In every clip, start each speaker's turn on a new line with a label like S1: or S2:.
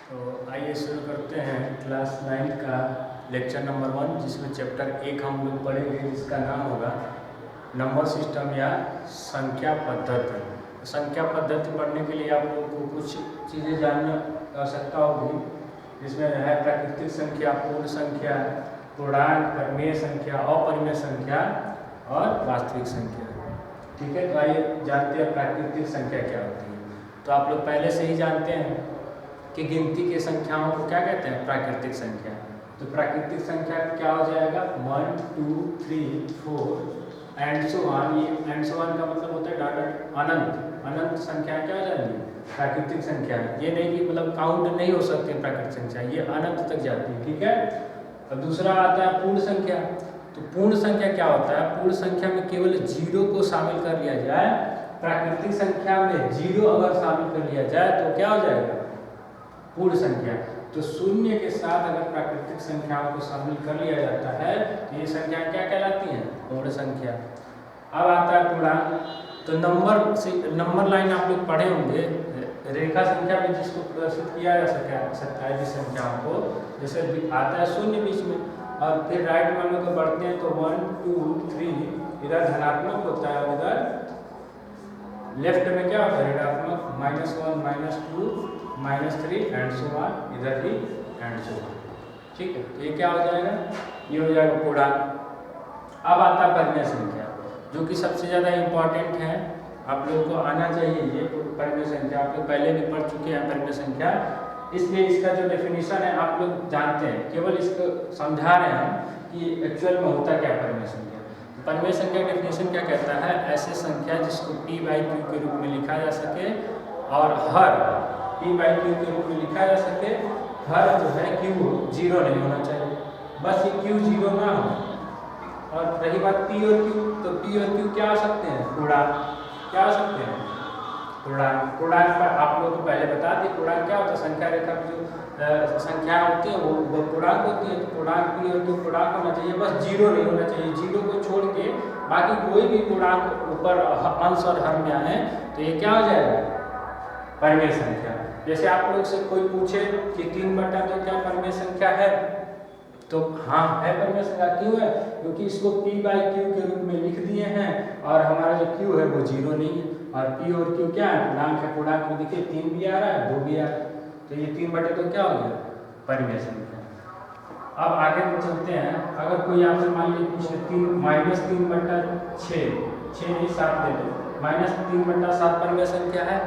S1: तो आइए शुरू करते हैं क्लास 9 का लेक्चर नंबर 1, जिसमें चैप्टर 1 हम लोग पढ़ेंगे, जिसका नाम होगा नंबर सिस्टम या संख्या पद्धति। संख्या पद्धति पढ़ने के लिए आप लोगों को कुछ चीज़ें जानना आवश्यकता होगी, जिसमें है प्राकृतिक संख्या, पूर्ण संख्या, पूर्णांक, परिमेय संख्या, अपरिमेय संख्या और वास्तविक संख्या। ठीक है, तो आइए जानते हैं प्राकृतिक संख्या क्या होती है। तो आप लोग पहले से ही जानते हैं कि गिनती की संख्याओं को क्या कहते हैं, प्राकृतिक संख्या। तो प्राकृतिक संख्या क्या हो जाएगा, 1 2 3 4 एंड सो ऑन। ये एंड सो ऑन का मतलब होता है डॉट अनंत। अनंत संख्या क्या हो जाएगी, प्राकृतिक संख्या। ये नहीं कि मतलब काउंट नहीं हो सकती प्राकृतिक संख्या, ये अनंत तक जाती है। ठीक है, अब दूसरा आता है पूर्ण संख्या। तो पूर्ण संख्या क्या होता है, पूर्ण संख्या में केवल जीरो को शामिल कर लिया जाए। प्राकृतिक संख्या में जीरो अगर शामिल कर लिया जाए तो क्या हो जाएगा, पूर्ण संख्या। तो शून्य के साथ अगर प्राकृतिक संख्याओं को शामिल कर लिया जाता है तो ये संख्या क्या कहलाती हैं, पूर्ण संख्या। अब आता है पूर्णांक। तो नंबर लाइन आप लोग पढ़े होंगे, रेखा संख्या में जिसको प्रदर्शित किया जा सकता है जिस संख्याओं को, जैसे आता है शून्य बीच में और फिर राइट में हम लोग बढ़ते हैं तो 1 2 3 इधर धनात्मक होता है और इधर लेफ्ट में क्या होता है ऋणात्मक, -1 -2 -3 एंड सो ऑन, इधर भी एंड सो ऑन। ठीक है, तो ये क्या हो जाएगा, ये हो जाएगा पूर्णांक। अब आता है परिमेय संख्या, जो कि सबसे ज़्यादा इम्पोर्टेंट है, आप लोगों को आना चाहिए। ये परिमेय संख्या आप लोग पहले भी पढ़ चुके हैं परिमेय संख्या, इसलिए इसका जो डेफिनेशन है आप लोग जानते हैं, केवल इसको समझा रहे हैं हम कि एक्चुअल में होता क्या परिमेय संख्या। परिमेय संख्या डेफिनेशन क्या कहता है, ऐसी संख्या जिसको p/q के रूप में लिखा जा सके और हर p/q के रूप में लिखा जा सके, हर जो है q जीरो नहीं होना चाहिए, बस ये q जीरो ना हो। और रही बात p और q, तो p और q क्या हो सकते हैं, पूर्णांक। क्या हो सकते हैं, पूर्णांक। पूर्णांक पर आप लोगों को पहले बता दें पूर्णांक क्या होता है, संख्या रेखा की जो संख्या होती है वो पूर्णांक होती है। तो पूर्णांक p और q पूर्णांक होना चाहिए, बस जीरो नहीं होना चाहिए। जीरो को छोड़ के बाकी कोई भी पूर्णांक ऊपर अंश और हर में आए तो ये क्या हो जाएगा, परिमेय संख्या। जैसे आप लोग से कोई पूछे कि 3/2 क्या परिमेय संख्या है, तो हाँ है परिमेय संख्या। क्यों है, क्योंकि इसको p/q के रूप में लिख दिए हैं और हमारा जो q है वो जीरो नहीं है, और p और q क्या है, पूर्णांक है। पूर्णांक में देखिए 3 भी आ रहा है, 2 भी आ रहा है, तो ये 3/2 क्या हो गया, परिमेय संख्या। अब आगे चलते हैं, अगर कोई आपसे मान लीजिए पूछे -3/6, 6 नहीं 7 दे दो, -3/7 परिमेय संख्या है,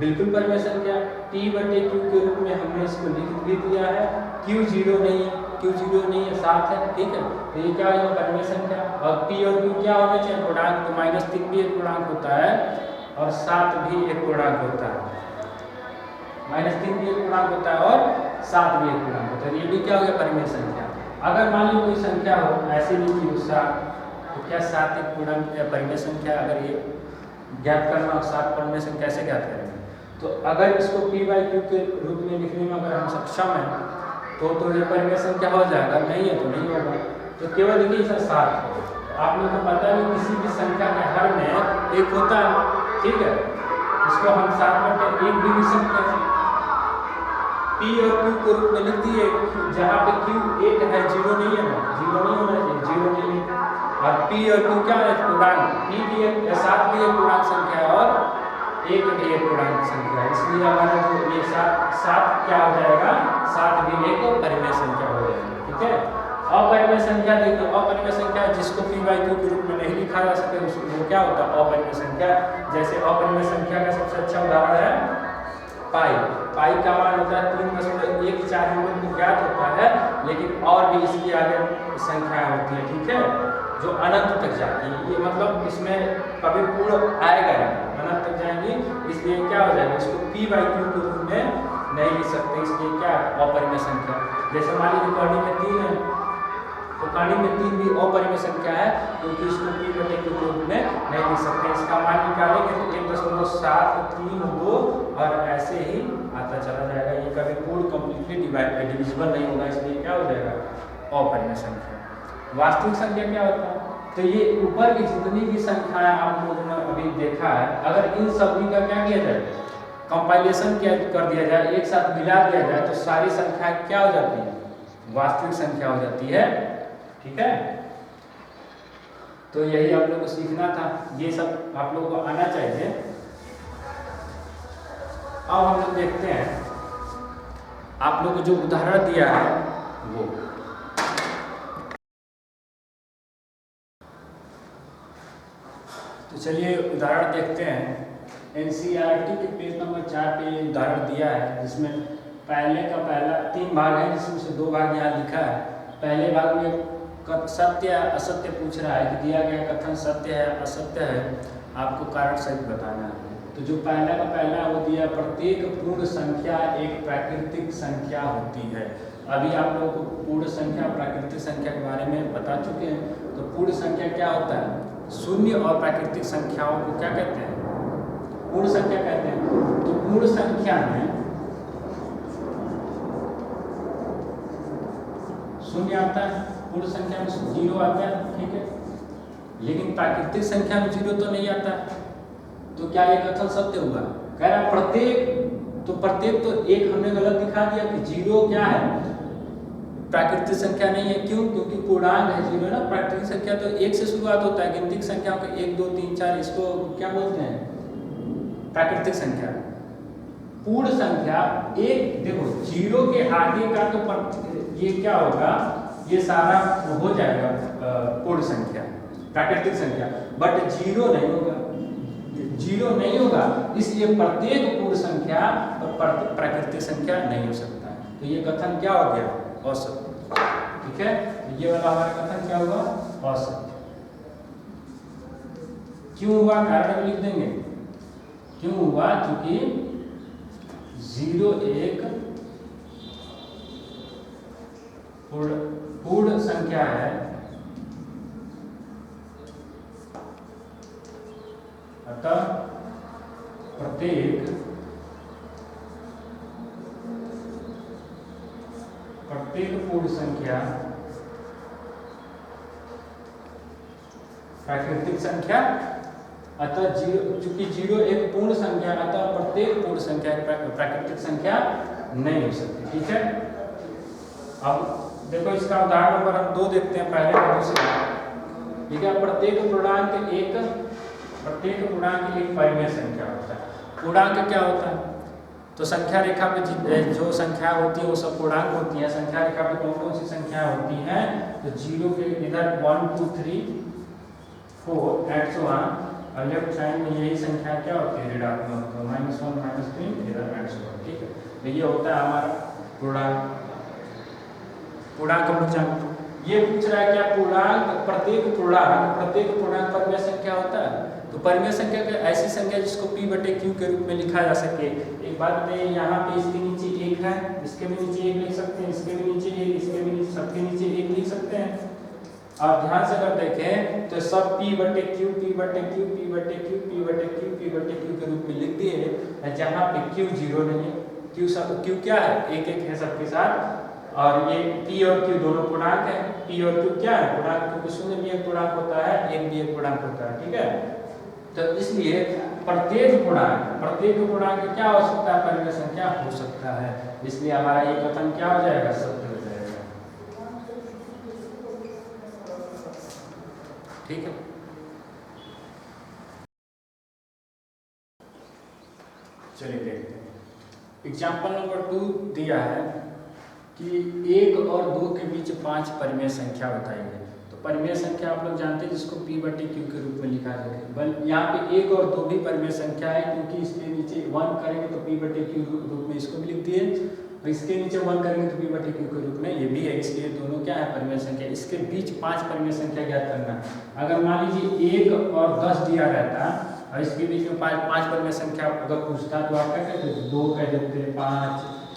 S1: बिल्कुल परिमेय संख्या। p/q के रूप में हमने इसको लिख भी दिया है, q जीरो नहीं है, q जीरो नहीं है, 7 है। ठीक है, तो ये क्या होगा, परिमेय संख्या। और p और q क्या होना चाहिए, पूर्णांक। तो -3 भी एक पूर्णांक होता है और 7 भी एक पूर्णांक होता है। -3 भी एक पूर्णांक होता है और 7 भी एक पूर्णांक होता है। ये भी क्या हो गया, परिमेय संख्या। अगर मान लीजिए कोई संख्या हो ऐसे भी कि 7, तो क्या 7 एक पूर्णांक या परिमेय संख्या, अगर ये ज्ञात करना हो 7 परिमेय संख्या कैसे ज्ञात करेंगे। तो अगर इसको p/q के रूप में लिखने में अगर हम सक्षम हैं तो ये परिमेय संख्या हो जाएगा, नहीं है तो नहीं होगा। तो केवल देखिए सर 7, आप लोगों को पता है कि किसी भी संख्या के हर में एक होता है। ठीक है, इसको हम 7/1 भी लिख सकते हैं। p और q के रूप में लिख दिए, जहाँ पे q 1 है, जीरो नहीं है ना, जीरो नहीं होना चाहिए, जीरो नहीं है। और p और q क्या है, पूर्णांक। p भी एक, 7 भी एक पूर्णांक संख्या है और 1 भी एक पूर्णांक संख्या है, इसलिए हमारा जो ये 7 क्या हो जाएगा, 7 भी एक परिमेय संख्या हो जाएगी। ठीक है, अपरिमेय संख्या देखो, अपरिमेय संख्या जिसको p/q के रूप में नहीं लिखा जा सके वो क्या होता है, अपरिमेय संख्या। जैसे अपरिमेय संख्या का सबसे अच्छा उदाहरण है पाई। पाई का मान होता है 3.14, हम लोग को ज्ञात होता है, लेकिन और भी इसकी आगे संख्याएं होती है। ठीक है, जो अनंत तक जाती है, ये मतलब इसमें कभी पूर्ण आएगा नहीं, अनंत तक जाएंगी, इसलिए क्या हो जाएगा, इसको p/q के रूप में नहीं लिख सकते, इसलिए क्या अपरिमेय संख्या। जैसे मान लीजिए कहानी में 3 है, तो कहानी में 3 भी अपरिमेय संख्या है, क्योंकि इसको p/q के रूप में नहीं लिख सकते। इसका मान निकालेंगे तो 1.732 और ऐसे ही आता चला जाएगा, ये कभी पूर्ण कंप्लीटली डिविजिबल नहीं होगा, इसलिए क्या हो जाएगा, अपरिमेय संख्या। वास्तविक संख्या क्या होता है, तो ये ऊपर की जितनी भी संख्याएं आप लोगों ने अभी देखा है, अगर इन सभी का क्या किया जाए, कंपाइलेशन क्या कर दिया जाए, एक साथ मिला दिया जाए तो सारी संख्या क्या हो जाती है, वास्तविक संख्या हो जाती है। ठीक है, तो यही आप लोग को सीखना था, ये सब आप लोगों को आना चाहिए। अब हम लोग देखते हैं आप लोग को जो उदाहरण दिया है वो, तो चलिए उदाहरण देखते हैं। एनसीईआरटी के पेज नंबर 4 पे ये उदाहरण दिया है, जिसमें पहले का पहला 3 भाग है, जिसमें से 2 भाग यहाँ लिखा है। पहले भाग में सत्य या असत्य पूछ रहा है कि दिया गया कथन सत्य है असत्य है, आपको कारण सहित बताना है। तो जो पहला का पहला वो दिया, प्रत्येक पूर्ण संख्या एक प्राकृतिक संख्या होती है। अभी आप लोगों को पूर्ण संख्या प्राकृतिक संख्या के बारे में बता चुके हैं। तो पूर्ण संख्या क्या होता है, शून्य और प्राकृतिक संख्याओं को क्या कहते हैं, पूर्ण संख्या कहते हैं। तो पूर्ण संख्या में शून्य आता है, पूर्ण संख्या में 0 आता है, ठीक है, लेकिन प्राकृतिक संख्या में 0 तो नहीं आता है। तो क्या ये कथन सत्य हुआ, कह रहा प्रत्येक, तो प्रत्येक तो एक हमने गलत दिखा दिया कि 0 क्या है, प्राकृतिक संख्या नहीं है। क्यों, क्योंकि पूर्णांक है 0 ना। प्राकृतिक संख्या तो 1 से शुरुआत होता है, गिनती संख्याओं के 1 2 3 4, इसको क्या बोलते हैं, प्राकृतिक संख्या। पूर्ण संख्या एक, देखो 0 के आगे का तो ये क्या होगा, ये सारा हो जाएगा पूर्ण संख्या प्राकृतिक संख्या, बट 0 नहीं होगा, 0 नहीं होगा, इसलिए प्रत्येक पूर्ण संख्या और प्राकृतिक संख्या नहीं हो सकता है। तो ये कथन क्या हो गया, औसत। ठीक है, ये वाला हमारा कथन क्या हुआ, औसत। क्यों हुआ, कारण लिख देंगे, क्यों हुआ, क्योंकि 0 एक पूर्ण संख्या है, अतः प्रत्येक पूर्ण संख्या प्राकृतिक संख्या, अतः 0, चूंकि 0 एक पूर्ण संख्या, अतः प्रत्येक पूर्ण संख्या प्राकृतिक संख्या नहीं हो सकती। ठीक है, अब देखो इसका उदाहरण नंबर हम 2 देखते हैं, पहले और दूसरा। ठीक है, प्रत्येक पूर्णांक एक परिमेय संख्या होता है। पूर्णांक क्या होता है, तो संख्या रेखा पे जो संख्या होती है वो सब पूर्णांक होती है। संख्या रेखा पे कौन कौन सी संख्या होती हैं, तो 0 के इधर 1 2 3 4 एंड सो ऑन, और लेफ्ट साइड में यही संख्या क्या होती है, ऋणात्मक, तो -1 -3 इधर एंड सो ऑन। ठीक है, तो ये होता है हमारा पूर्णांक। पूर्णांक हम लोग जानते हैं। ये पूछ रहा है क्या, पूर्णांक प्रत्येक पूर्णांक परिमेय संख्या होता है। तो परिमेय संख्या का ऐसी संख्या जिसको p/q के रूप में लिखा जा सके। एक बात बताइए, यहाँ पे इसके नीचे 1 है, इसके भी नीचे 1 लिख सकते हैं, इसके भी नीचे 1, इसके भी नीचे, सबके नीचे 1 लिख सकते हैं। आप ध्यान से अगर देखें तो सब p/q के रूप में लिख दिए, जहाँ पे q 0 नहीं है, q क्या है, 1 1 है सबके साथ, और ये p और q दोनों पूर्णांक है। p और q क्या है, पूर्णांक, क्योंकि 0 भी एक पूर्णांक होता है, 1 भी एक पूर्णांक होता है। ठीक है, तो इसलिए प्रत्येक पूर्णांक क्या हो सकता है, परिमेय संख्या हो सकता है। इसलिए हमारा ये कथन क्या हो जाएगा, सत्य हो जाएगा। ठीक है, चलिए देखते हैं। एग्जाम्पल नंबर 2 दिया है कि 1 और 2 के बीच 5 परिमेय संख्या बताई है। तो परिमेय संख्या आप लोग जानते हैं जिसको p/q के रूप में लिखा जाए। बल यहाँ पे 1 और 2 भी परिमेय संख्या है, क्योंकि इसके नीचे 1 करेंगे तो p/q रूप में इसको भी लिख दिए, और इसके नीचे 1 करेंगे तो p/q के रूप में ये भी है, इसलिए दोनों क्या है, परिमेय संख्या। इसके बीच 5 परिमेय संख्या ज्ञात करना। अगर मान लीजिए 1 और 10 दिया रहता और इसके बीच में 5 परिमेय संख्या अगर पूछता, तो आप क्या कहते, 2 कह देते, 5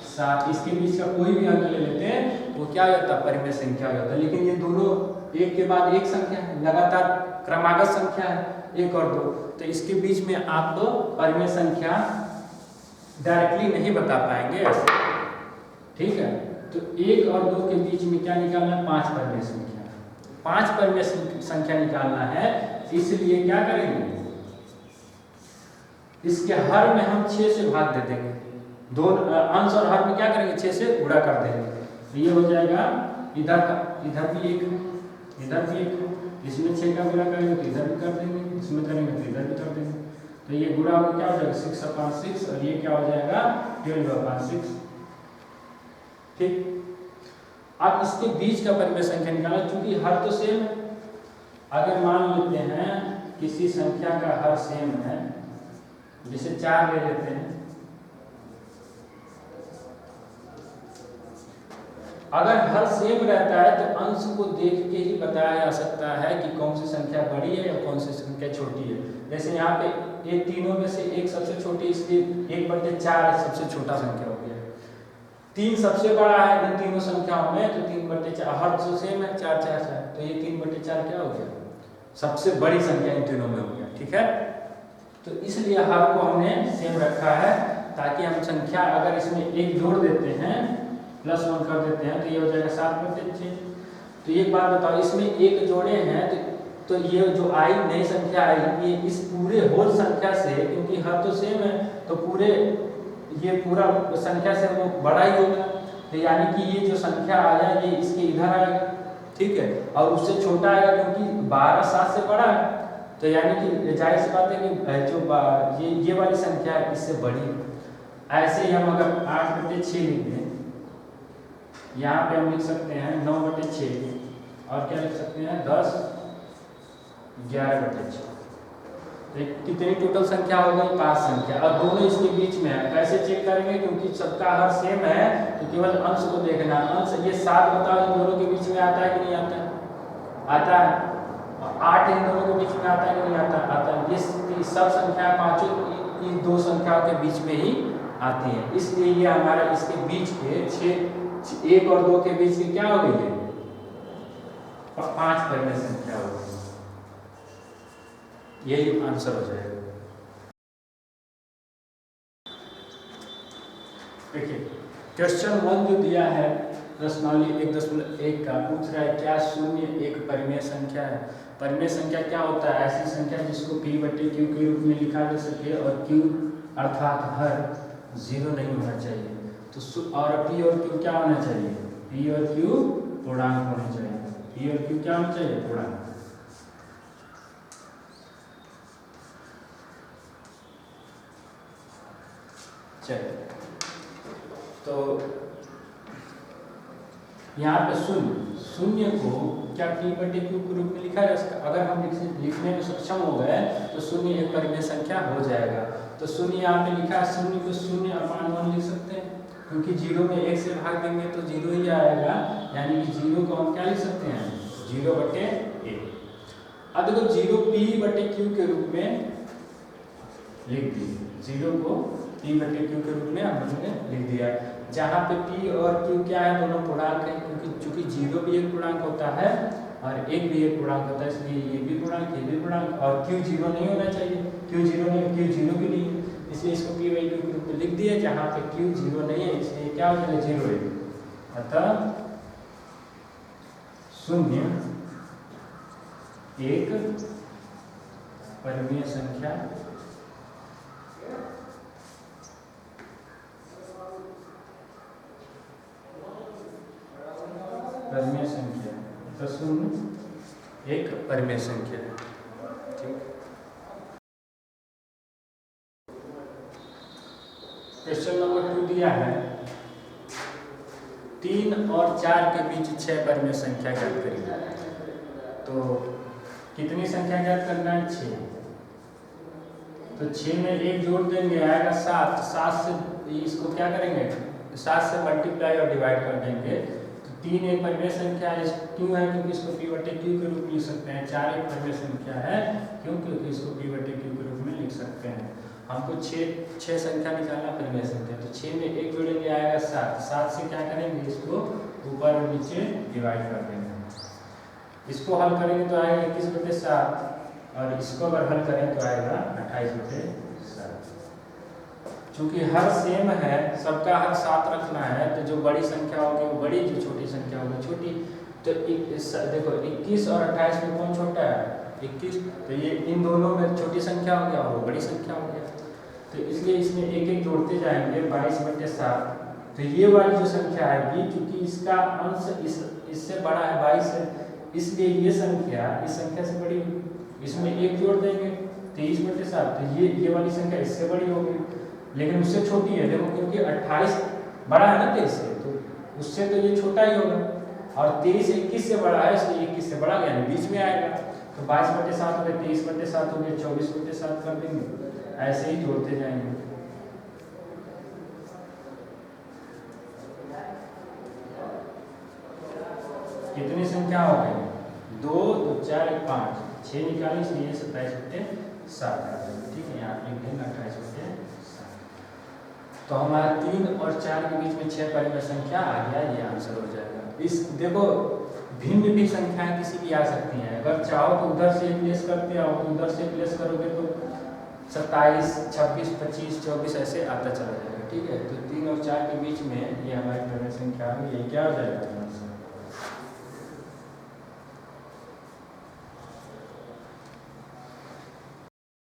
S1: 7, इसके बीच का कोई भी अंक ले लेते हैं, वो क्या हो जाता है, परिमेय संख्या हो जाता है। लेकिन ये दोनों एक के बाद एक संख्या है, लगातार क्रमागत संख्या है, 1 और 2, तो इसके बीच में आप परिमेय संख्या डायरेक्टली नहीं बता पाएंगे ऐसे। ठीक है, तो 1 और 2 के बीच में क्या निकालना है, 5 परिमेय संख्या। 5 परिमेय संख्या निकालना है, इसलिए क्या करेंगे, इसके हर में हम 6 से भाग दे देंगे, दो अंश और हर में क्या करेंगे 6 से गुणा कर देंगे, तो ये हो जाएगा इधर भी 1 है, इधर भी 1 है, इसमें 6 का गुणा करेंगे तो इधर भी कर देंगे, इसमें करेंगे तो इधर भी कर देंगे, तो ये गुणा हो क्या हो जाएगा 6/6 और ये क्या हो जाएगा 12/6। ठीक, अब इसके बीच का परिमेय संख्या निकाला, क्योंकि हर तो सेम है। अगर मान लेते हैं किसी संख्या का हर सेम है, जैसे 4 ले लेते हैं, अगर हर सेम रहता है तो अंश को देख के ही बताया जा सकता है कि कौन सी संख्या बड़ी है या कौन सी संख्या छोटी है। जैसे यहाँ पे ये तीनों में से एक सबसे छोटी, इसलिए 1/4 सबसे छोटा संख्या हो गया। 3 सबसे बड़ा है इन तीनों संख्याओं में, तो 3/4 हर तो सेम है 4/4 है, तो ये 3/4 क्या हो गया सबसे बड़ी संख्या इन तीनों में हो गया। ठीक है, तो इसलिए हर को हमने सेम रखा है, ताकि हम संख्या अगर इसमें एक जोड़ देते हैं +1 कर देते हैं तो ये हो जाएगा 7/6। तो एक बात बताओ, इसमें एक जोड़े हैं तो ये जो आई नई संख्या आई, ये इस पूरे होल संख्या से, क्योंकि हर तो सेम है तो पूरे ये पूरा संख्या से वो बड़ा ही होगा, तो यानी कि ये जो संख्या आया ये इसके इधर आएगा। ठीक है, और उससे छोटा आएगा क्योंकि 12 7 से बड़ा है, तो यानी कि जाहिर सी बात है कि जो ये वाली संख्या है इससे बड़ी। ऐसे ही हम अगर 8/6 लिख दें, यहाँ पे हम लिख सकते हैं 9/6, और क्या लिख सकते हैं 10 11/6। कितनी टोटल संख्या हो गई 5 संख्या, और दोनों इसके बीच में है। कैसे चेक करेंगे, क्योंकि सबका हर सेम है तो केवल अंश को देखना। अंश ये 7 बताओ इन दोनों के बीच में आता है कि नहीं आता है, आता है। 8 इन दोनों के बीच में आता है कि नहीं आता, आता है। ये सब संख्या पांचों इन दो संख्याओं के बीच में ही आती है, इसलिए ये हमारा इसके बीच के 1 और 2 के बीच की क्या हो गई है 5 परिमेय संख्या हो गई। यही आंसर हो जाएगा। देखिए क्वेश्चन 1 जो दिया है प्रश्नावली 1.1 का, पूछ रहा है क्या 0 एक परिमेय संख्या है। परिमेय संख्या क्या होता है, ऐसी संख्या जिसको p/q के रूप में लिखा जा सके और q अर्थात हर 0 नहीं होना चाहिए। तो और p और q क्या होना चाहिए, p और q पूर्णांक होने चाहिए। p और q क्या होना चाहिए, पूर्णांक। चलिए, तो यहाँ पे 0 को क्या p/q के रूप में लिखा जा सकता है। अगर हम लिखने में सक्षम हो गए तो 0 एक परिमेय संख्या हो जाएगा। तो 0 यहाँ पे लिखा है, 0 को 0/1 लिख सकते हैं, क्योंकि 0 में 1 से भाग देंगे तो 0 ही आएगा, यानी कि 0 को हम क्या लिख सकते हैं 0/1। अब देखो 0 p/q के रूप में लिख दिए, 0 को p/q के रूप में हमने लिख दिया। जहाँ पे p और q क्या है, दोनों पूर्णांक है, क्योंकि चूंकि 0 भी एक पूर्णांक होता है और 1 भी एक पूर्णांक होता है, इसलिए ये भी पूर्णांक ये भी पूर्णांक। और q 0 नहीं होना चाहिए, q 0 नहीं, q 0 भी नहीं है, इसलिए इसको p/q के रूप में लिख दिया। जहाँ पे q 0 नहीं है इसलिए क्या हो जाएगा 0 है। अतः 0 एक परिमेय संख्या तो 0 एक परिमेय संख्या है। ठीक, क्वेश्चन नंबर 2 दिया है 3 और 4 के बीच 6 परिमेय संख्या ज्ञात करिए। तो कितनी संख्या ज्ञात करना है 6, तो 6 में 1 जोड़ देंगे आएगा 7। 7 से इसको क्या करेंगे 7 से मल्टीप्लाई और डिवाइड कर देंगे। 3 एक परिमेय संख्या है, क्यों है, क्योंकि इसको p/q के रूप में लिख सकते हैं। 4 एक परिमेय संख्या है, क्यों, क्योंकि इसको p/q के रूप में लिख सकते हैं। हमको 6 संख्या निकालना परिमेय संख्या, तो 6 में 1 जोड़ेंगे आएगा 7। 7 से क्या करेंगे इसको ऊपर और नीचे डिवाइड कर देंगे। इसको हल करेंगे तो आएगा 21/7, और इसको अगर हल करें तो आएगा 28/7। चूंकि हर सेम है, सबका हर 7 रखना है, तो जो बड़ी संख्या होगी वो बड़ी, जो छोटी संख्या होगी छोटी। तो देखो 21 और 28 में कौन छोटा है 21, तो ये इन दोनों में छोटी संख्या हो गया और वो बड़ी संख्या हो गया। तो इसलिए इसमें एक एक जोड़ते जाएंगे 22/7। तो ये वाली जो संख्या आएगी, क्योंकि इसका अंश इससे बड़ा है 22 है, इसलिए ये संख्या इस संख्या से बड़ी होगी। इसमें एक जोड़ देंगे 23/7, तो ये वाली संख्या इससे बड़ी होगी, लेकिन उससे छोटी है। देखो क्योंकि 28 बड़ा है ना 23 से, तो उससे तो ये छोटा ही होगा। और 23 21 से बड़ा है, इसलिए 21 से बड़ा यानी बीच में आएगा। तो 22/7 हो गया, 23/7 हो गया, 24/7 कर देंगे, ऐसे ही जोड़ते जाएंगे। कितनी संख्या हो गई? 2 2 4 1 5 6 निकालें, इसलिए 27/7 आ जाएगा। ठीक है, यहाँ लिख देंगे 28/7। तो हमारा 3 और 4 के बीच में 6 परिमेय संख्या आ गया, ये आंसर हो जाएगा। इस देखो भिन्न भी संख्याएं किसी की आ सकती हैं, अगर चाहो तो उधर से प्लेस करते हो, तो उधर से प्लेस करोगे तो 27 26 25 24 ऐसे आता चला जाएगा। ठीक है, तो 3 और 4 के बीच में ये हमारी परिमेय संख्या आ गई, ये क्या हो जाएगा?